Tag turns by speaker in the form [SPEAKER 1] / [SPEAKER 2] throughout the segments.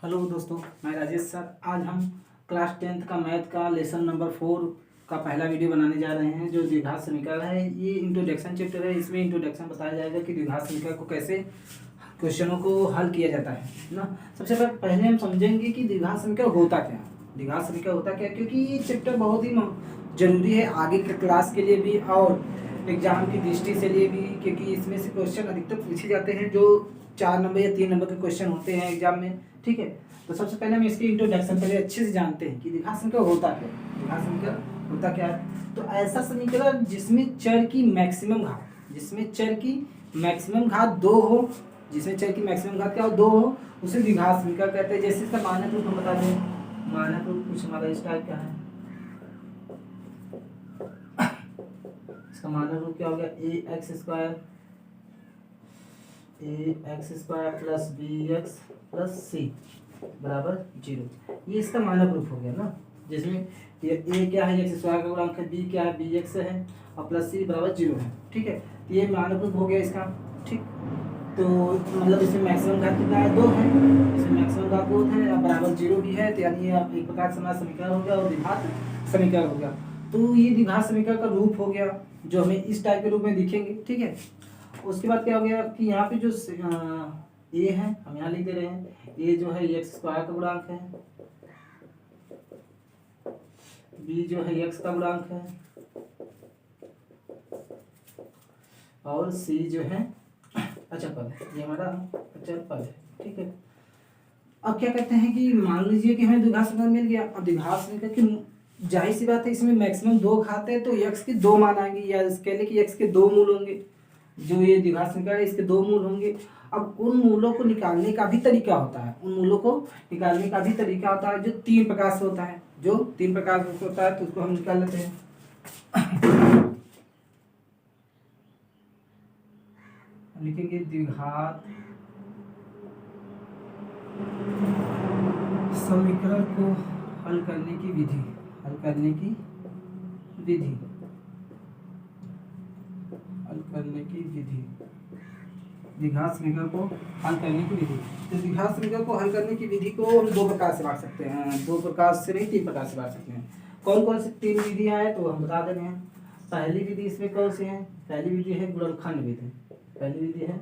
[SPEAKER 1] Hello दोस्तों, मैं Rajesh sir. आज हम क्लास 10th का मैथ का लेसन नंबर 4 का पहला वीडियो बनाने जा रहे हैं, जो द्विघात समीकरण है। ये इंट्रोडक्शन चैप्टर है। इसमें इंट्रोडक्शन बताया जाएगा कि द्विघात समीकरण को कैसे क्वेश्चनों को हल किया जाता है ना। सबसे पहले हम समझेंगे कि द्विघात समीकरण होता क्या है। द्विघात समीकरण होता क्या, क्योंकि ये चैप्टर बहुत ही जरूरी है आगे के क्लास के लिए भी और एग्जाम की दृष्टि से लिए भी, क्योंकि इसमें से क्वेश्चन अधिकतर पूछे जाते हैं जो 4 नंबर या 3 नंबर के क्वेश्चन होते हैं एग्जाम में। ठीक है, तो सबसे पहले हम इसकी इंट्रोडक्शन पहले अच्छे से जानते हैं कि द्विघात समीकरण होता क्या है। द्विघात समीकरण होता क्या है, तो ऐसा समीकरण जिसमें चर की मैक्सिमम घात, जिसमें चर की मैक्सिमम घात 2 हो, जिसमें चर की मैक्सिमम घात क्या हो, 2 हो, उसे द्विघात समीकरण कहते हैं। जैसे इसका मानक रूप हम बता दें। मानक रूप कुछ हमारा इस टाइप का है। इसका मानक रूप क्या हो गया, ax square plus bx plus c बराबर 0। ये इसका मानक रूप हो गया ना, जिसमें ये a क्या है, x स्क्वायर का गुणांक है, b क्या है, bx है, और प्लस c बराबर 0 है। ठीक है, तो ये मानक रूप हो गया इसका। ठीक, तो मतलब इसमें मैक्सिमम घात कितना है, 2 है। इसमें मैक्सिमम घात 2 है और बराबर 0 भी है, तो यानी ये एक प्रकार से हमारा समीकरण हो गया और द्विघात समीकरण हो गया। तो ये द्विघात समीकरण का रूप हो गया जो हमें इस टाइप के रूप में दिखेंगे। ठीक है, उसके बाद क्या हो गया कि यहाँ पे जो ए है हम यहाँ लिख दे रहे हैं, ए जो है एक्स स्क्वायर का गुणांक है, बी जो है एक्स का गुणांक है, और सी जो है अचर पद है। ये हमारा अचर पद है। ठीक है, अब क्या कहते हैं कि मान लीजिए कि हमें द्विघात समीकरण मिल गया। अब द्विघात समीकरण की जाहिर सी बात है, इसमें मैक्सिमम 2 घात है, तो x के 2 मान आएंगे, या इसके लिए कि x के 2 मूल होंगे। जो ये द्विघात समीकरण है इसके 2 मूल होंगे। अब उन मूलों को निकालने का भी तरीका होता है, उन मूलों को निकालने का भी तरीका होता है जो 3 प्रकार से होता है। जो 3 प्रकार से होता है तो उसको हम निकाल लेते हैं। लिखेंगे द्विघात समीकरण को हल करने की विधि, हल करने की विधि, हल करने की विधि, द्विघात समीकरण को हल करने की विधि। तो द्विघात समीकरण को हल करने की विधि को हम 2 प्रकार से बांट सकते हैं। 2 प्रकार से नहीं, 3 प्रकार से बांट सकते हैं। कौन कौन सी 3 विधियां हैं तो हम बता दे रहे हैं। पहली विधि इसमें कौन सी है, पहली विधि है गुणनखंड विधि। पहली विधि है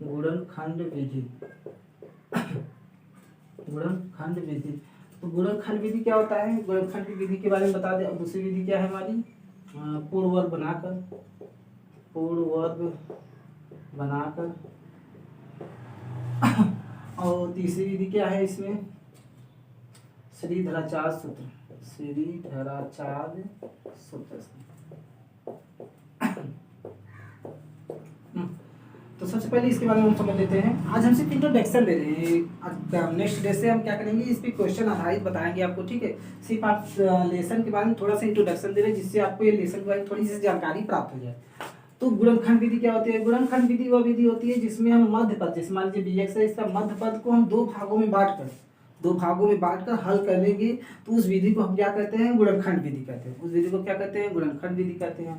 [SPEAKER 1] गुणनखंड विधि। गुणनखंड विधि, तो गुणनखंड विधि क्या होता है, गुणनखंड की विधि के बारे में बता दें। अब दूसरी विधि क्या है हमारी, पूर्ण वर्ग बनाकर, पूर्ण वर्ग बनाकर। और तीसरी विधि क्या है इसमें, श्रीधराचार्य सूत्र, श्रीधराचार्य सूत्र। तो सबसे पहले इसके बारे में हम समझ लेते हैं। आज हम सिर्फ इंट्रोडक्शन दे रहे हैं। नेक्स्ट डे से हम क्या करेंगे, इस पे क्वेश्चन आधारित बताएंगे आपको। ठीक है, सिर्फ आप लेसन के बारे में थोड़ा सा इंट्रोडक्शन दे रहे हैं, जिससे आपको ये लेसन के बारे में थोड़ी सी जानकारी प्राप्त हो जाए। तो गुणनखंड विधि क्या होती है, गुणनखंड विधि वह विधि होती है जिसमें हम मध्य पद, जैसे मान लीजिए bx है, इसका मध्य पद को हम 2 भागों में बांटकर हल करेंगे। तो उस विधि को हम क्या कहते हैं, गुणनखंड विधि कहते हैं। उस विधि को क्या कहते हैं, गुणनखंड विधि कहते हैं।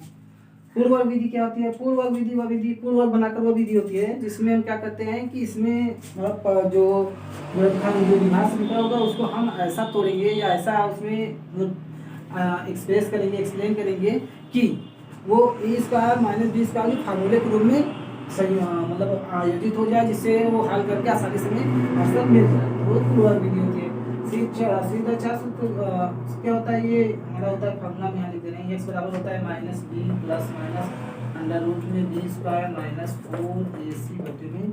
[SPEAKER 1] पूर्ण वर्ग विधि क्या होती है, पूर्ण वर्ग विधि वह विधि, पूर्ण वर्ग बनाकर वह विधि होती है जिसमें हम क्या करते हैं कि इसमें मतलब जो गुणनखंड जो द्विघात समीकरण होगा उसको हम ऐसा तोड़ेंगे या ऐसा उसमें एक्सप्रेस करेंगे, एक्सप्लेन करेंगे कि वो a square minus B square के फार्मूले के रूप में सही मतलब आयोजित हो जाए, जिससे वो हल करके आसानी से हमें आंसर मिल जाए। वो पूर्ण वर्ग विधि होती है। सीधा सूत्र क्या होता है, ये हमारा होता है फॉर्मूला में यहाँ लिख दे रहे हैं। x बराबर होता है minus B plus minus under root में बी स्क्वायर माइनस 4ac बटे में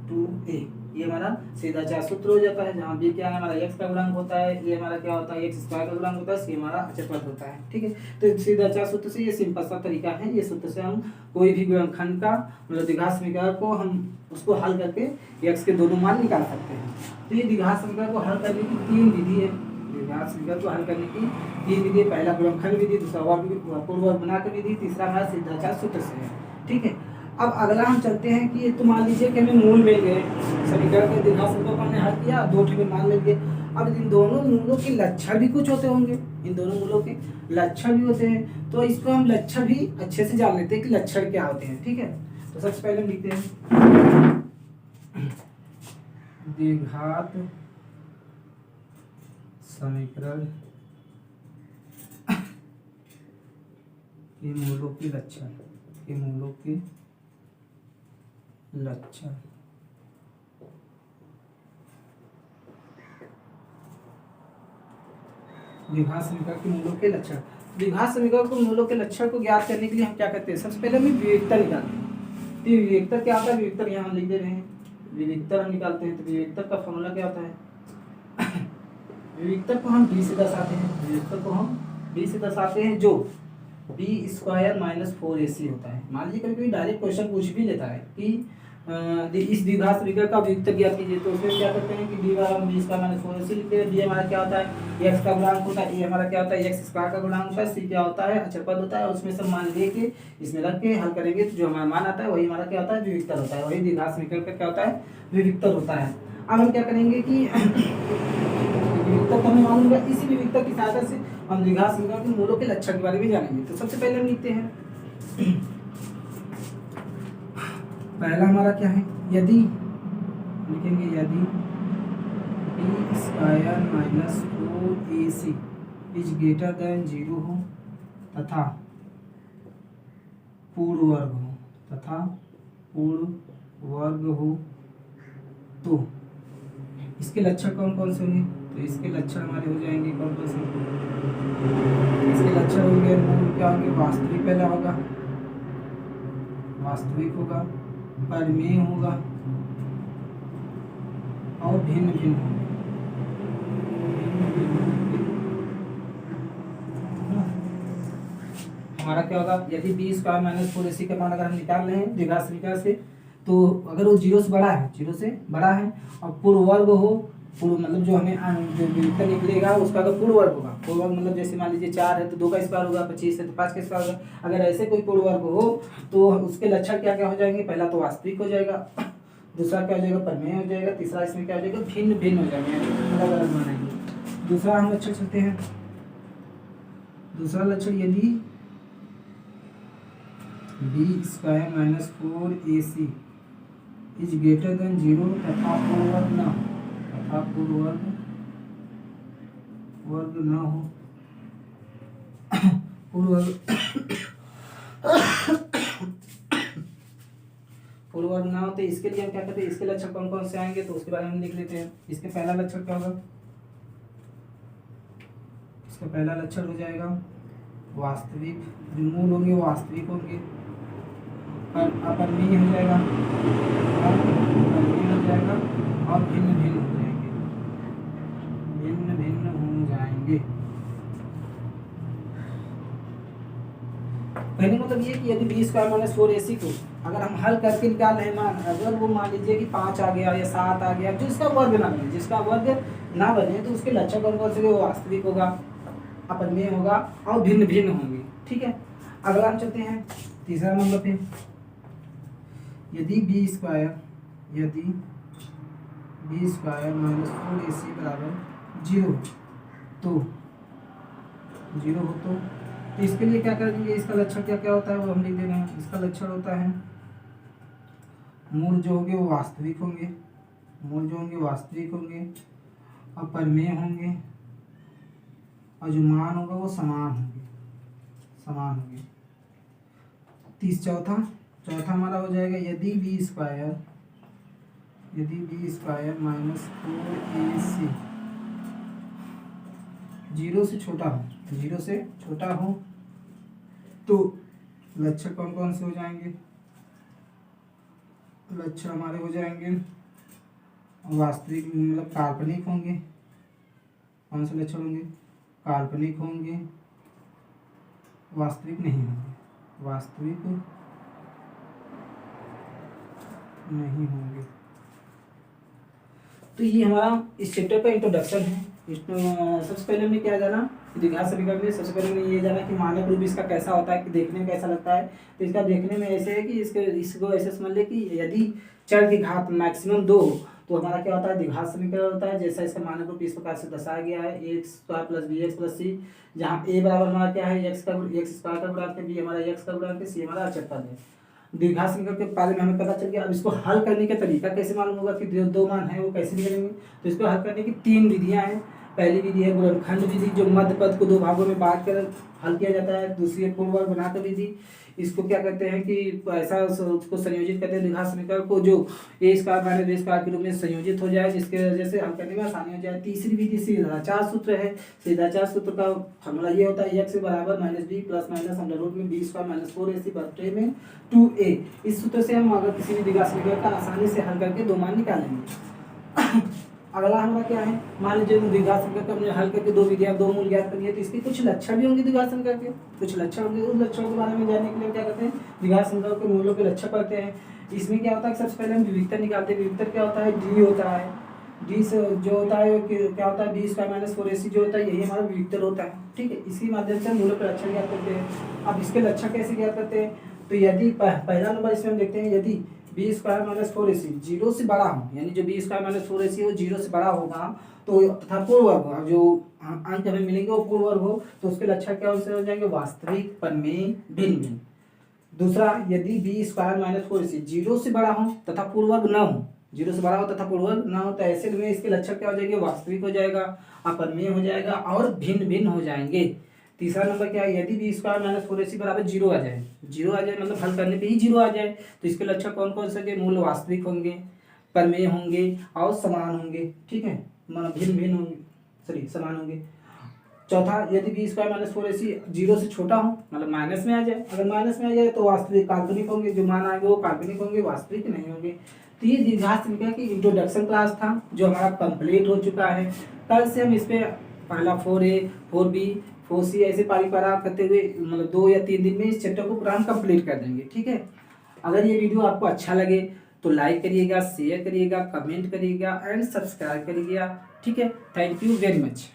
[SPEAKER 1] 2a। ये हमारा सीधा चार सूत्र हो जाता है, जहाँ b क्या है हमारा x का गुणांक होता है, ये हमारा क्या होता है x स्क्वायर का गुणांक होता है, c हमारा अचर पद होता है। ठीक है, तो सीधा चार सूत्र से ये सिंपल सा तरीका है। ये सूत्र से हम कोई भी गुणनखंड का मतलब द्विघात समीकरण को हम उसको हल करके x के दोनों मान निकाल सकते हैं। तो ये द्विघात समीकरण को हल करने की 3 विधि है। द्विघात समीकरण को हल करने की 3 विधि, पहला गुणनखंड विधि, दूसरा पूर्ण वर्ग बनाकर विधि, तीसरा हमारा सीधाचार सूत्र से है। ठीक है, अब अगला हम चलते हैं कि तो मान लीजिए कि हमें मूल मिल गए, समीकरण के द्विघात समीकरण को हमने हल किया, 2 ठे मान मिल गए। अब इन दोनों मूलों के लक्षण भी कुछ होते होंगे, इन दोनों मूलों के लक्षण भी होते हैं, तो इसको हम लक्षण भी अच्छे से जान लेते हैं कि लक्षण क्या होते हैं। ठीक है, तो सबसे पहले हम लिखते हैं द्विघात समीकरण के मूलों के लक्षण द्विघात समीकरण के मूलों के लक्षण। द्विघात समीकरण के मूलों के लक्षण को ज्ञात करने के लिए हम क्या करते हैं, सबसे पहले हम विवेक्तर निकालते हैं। तो विवेक्तर क्या होता है, विवेक्तर यहाँ हम लिख दे रहे हैं, विवेक्तर हम निकालते हैं। तो विवेक्तर का फॉर्मूला क्या होता है, विवेक्तर को हम b से दर्शाते हैं, जो b² - 4ac होता है। मान लीजिए कभी डायरेक्ट क्वेश्चन पूछ भी लेता है कि इस द्विघात समीकरण का विवेक्तर ज्ञात कीजिए, तो उसमें क्या करते हैं कि b² - 4ac लिखते हैं। b हमारा क्या होता है, x का गुणांक होता है, a हमारा क्या होता है, x² का गुणांक होता है, c क्या होता है, अचर पद होता है। उसमें सब मान लेके इसमें रख के हल करेंगे तो जो हमारा मान आता है वही हमारा क्या होता है, विवेक्तर होता है। वही द्विघात समीकरण का क्या होता है, विवेक्तर होता है। अब हम क्या करेंगे कि विवेक्तर को हमें मालूम है, इसी विवेक्तर की सहायता से हम द्विघात समीकरण के मूलों के लक्षण के बारे में जानेंगे। तो सबसे पहले हम लिखते हैं, पहला हमारा क्या है, यदि लिखेंगे यदि b² - 4ac is greater than 0 हो तथा पूर्ण वर्ग हो तो इसके लक्षण कौन कौन से होंगे। तो इसके लक्षण हमारे हो जाएंगे कौन कौन से, इसके लक्षण होंगे मूल क्या होंगे, वास्तविक पहला होगा, वास्तविक होगा, परिमेय होगा और भिन्न भिन्न होंगे। हमारा क्या होगा, यदि b² - 4ac का मान अगर हम निकाल रहे हैं द्विघात समीकरण से, तो अगर वो 0 से बड़ा है और पूर्ण वर्ग हो, पूर्ण मतलब जो हमें जो विवेक्तर निकलेगा उसका अगर पूर्ण वर्ग होगा, पूर्ण वर्ग मतलब जैसे मान लीजिए 4 है तो 2 का स्क्वायर होगा, 25 है तो 5 का स्क्वायर होगा। अगर ऐसे कोई पूर्ण वर्ग हो तो उसके लक्षण क्या क्या हो जाएंगे, पहला तो वास्तविक हो जाएगा, दूसरा क्या हो जाएगा, परिमेय हो जाएगा, तीसरा इसमें क्या हो जाएगा, भिन्न भिन्न हो जाएंगे, अलग अलग मानेंगे। दूसरा हम लक्षण चलते हैं, दूसरा लक्षण यदि b² - 4ac is greater than 0 तथा पूर्ण वर्ग न हो, पूर्ण वर्ग ना हो, तो इसके लिए हम क्या करते हैं, इसके लक्षण कौन कौन से आएंगे तो उसके बारे में हम लिख लेते हैं। इसके पहला लक्षण क्या होगा, इसका पहला लक्षण हो जाएगा वास्तविक, जो मूल होंगे वो वास्तविक होंगे, अपरिमेय हो जाएगा और भिन्न भिन्न हो जाएंगे। कहने मतलब ये कि यदि b² - 4ac को अगर हम हल करके निकाल रहे हैं मान, अगर वो मान लीजिए कि 5 आ गया या 7 आ गया, जिसका वर्ग ना बने तो उसके लक्षण कौन कौन से, वो वास्तविक होगा, अपरिमेय होगा और भिन्न भिन्न होंगे। ठीक है, अगला हम चलते हैं तीसरा नंबर पे, यदि b² - 4ac बराबर 0 हो तो इसके लिए क्या करेंगे, इसका लक्षण क्या क्या होता है वो हम लिख दे रहे हैं। इसका लक्षण होता है मूल जो होंगे वो वास्तविक होंगे, और परिमेय होंगे, और जो मान होगा वो समान होंगे। चौथा हमारा हो जाएगा, यदि b² - 4ac 0 से छोटा हो तो लक्षण कौन कौन से हो जाएंगे, लक्षण हमारे हो जाएंगे वास्तविक मतलब काल्पनिक होंगे। कौन से लक्षण होंगे, काल्पनिक होंगे, वास्तविक नहीं होंगे। तो ये हमारा इस चैप्टर का इंट्रोडक्शन है। सबसे पहले हमने क्या जाना, द्विघात समीकरण में सबसे पहले हमने ये जाना कि मानक रूप इसका कैसा होता है, कि देखने में कैसा लगता है। तो इसका देखने में ऐसे है कि इसको ऐसे समझ ले कि यदि चर की घात मैक्सिमम 2 तो हमारा क्या होता है, द्विघात समीकरण होता है। जैसा इसका मानक रूप इस प्रकार से दर्शाया गया है, a² + bx + c, जहाँ a बराबर हमारा क्या है, x² का गुणांक है, b हमारा x का गुणांक है, c हमारा अचर पद है। द्विघात समीकरण के बारे में हमें पता चल गया। अब इसको हल करने का तरीका कैसे मालूम होगा कि दो मान है वो कैसे निकलेंगे। तो इसको हल करने की 3 विधियां हैं। पहली विधि है गुणनखंड विधि, जो मध्य पद को दो भागों में बांट कर हल किया जाता है। दूसरी है पूर्ण वर्ग बनाकर विधि, इसको क्या कहते हैं कि ऐसा उसको संयोजित करते हैं द्विघात समीकरण को जो ए स्क्वायर माइनस बी स्क्वायर के रूप में संयोजित हो जाए, जिसके वजह से हल करने में आसानी हो जाए। तीसरी विधि सीधाचार सूत्र है। सीधाचार सूत्र का फॉर्मूला ये होता है x बराबर minus B plus minus under root में बी स्क्वायर माइनस 4ac बटे में 2a। इस सूत्र से हम अगर किसी भी द्विघात समीकरण का आसानी से हल करके दो मान निकालेंगे। अगला हमारा क्या है, मान लीजिए द्विघात समीकरण को हमने हल करके दो विधियां दो मूल ज्ञात कर लिए, तो इसके कुछ लक्षण भी होंगे द्विघात समीकरण के, कुछ लक्षण होंगे। उस लक्षणों के बारे में जानने के लिए क्या करते हैं, द्विघात समीकरण के मूलों के लक्षण पढ़ते हैं। इसमें क्या होता है, सबसे पहले हम विविधता निकालते हैं। विविधता क्या होता है, डी होता है। डी से जो होता है क्या होता है, बी स्क्वायर माइनस 4ac जो होता है यही हमारा विविधता होता है, ठीक है। इसी माध्यम से हम मूलों के लक्षण ज्ञात करते हैं। अब इसके लक्षण कैसे ज्ञात करते हैं, तो यदि पहला नंबर इसमें हम देखते हैं, यदि B square minus 4ac zero से बड़ा हो, यानी जो बी स्क्वायर माइनस 4ac वो जीरो से बड़ा होगा तो तथा पूर्ण वर्ग हो, जो अंक हमें मिलेंगे वो पूर्ण वर्ग हो, तो उसके लक्षण क्या हो जाएंगे, वास्तविक, परिमेय, भिन्न भिन्न। दूसरा, यदि B square minus 4ac zero से बड़ा हो तथा पूर्ण वर्ग न हो, जीरो से बड़ा हो तथा पूर्ण वर्ग न हो, तो ऐसे में इसके लक्षण क्या हो जाएंगे, वास्तविक हो जाएगा, अपरिमेय हो जाएगा और भिन्न भिन्न हो जाएंगे। तीसरा नंबर क्या है, यदि बी स्क्वायर माइनस 4ac बराबर जीरो आ जाए, जीरो आ जाए मतलब हल करने पे ही जीरो आ जाए, तो इसके लक्षण कौन कौन से होंगे, मूल वास्तविक होंगे, परिमेय होंगे और समान होंगे, ठीक है, मतलब भिन्न भिन्न होंगे, सॉरी समान होंगे। चौथा, यदि B square minus 4ac zero से छोटा हो, मतलब माइनस में आ जाए, अगर माइनस में आ जाए तो वास्तविक काल्पनिक होंगे, जो मान आएंगे वो काल्पनिक होंगे, वास्तविक नहीं होंगे। तो ये द्विघात समीकरण की इंट्रोडक्शन क्लास था जो हमारा कंप्लीट हो चुका है। कल से हम इस पे पहला 4a 4b 4c ऐसे पारी पारा करते हुए मतलब 2 या 3 दिन में इस चैप्टर को पूरा हम कंप्लीट कर देंगे, ठीक है। अगर ये वीडियो आपको अच्छा लगे तो लाइक करिएगा, शेयर करिएगा, कमेंट करिएगा एंड सब्सक्राइब करिएगा, ठीक है। Thank you very much.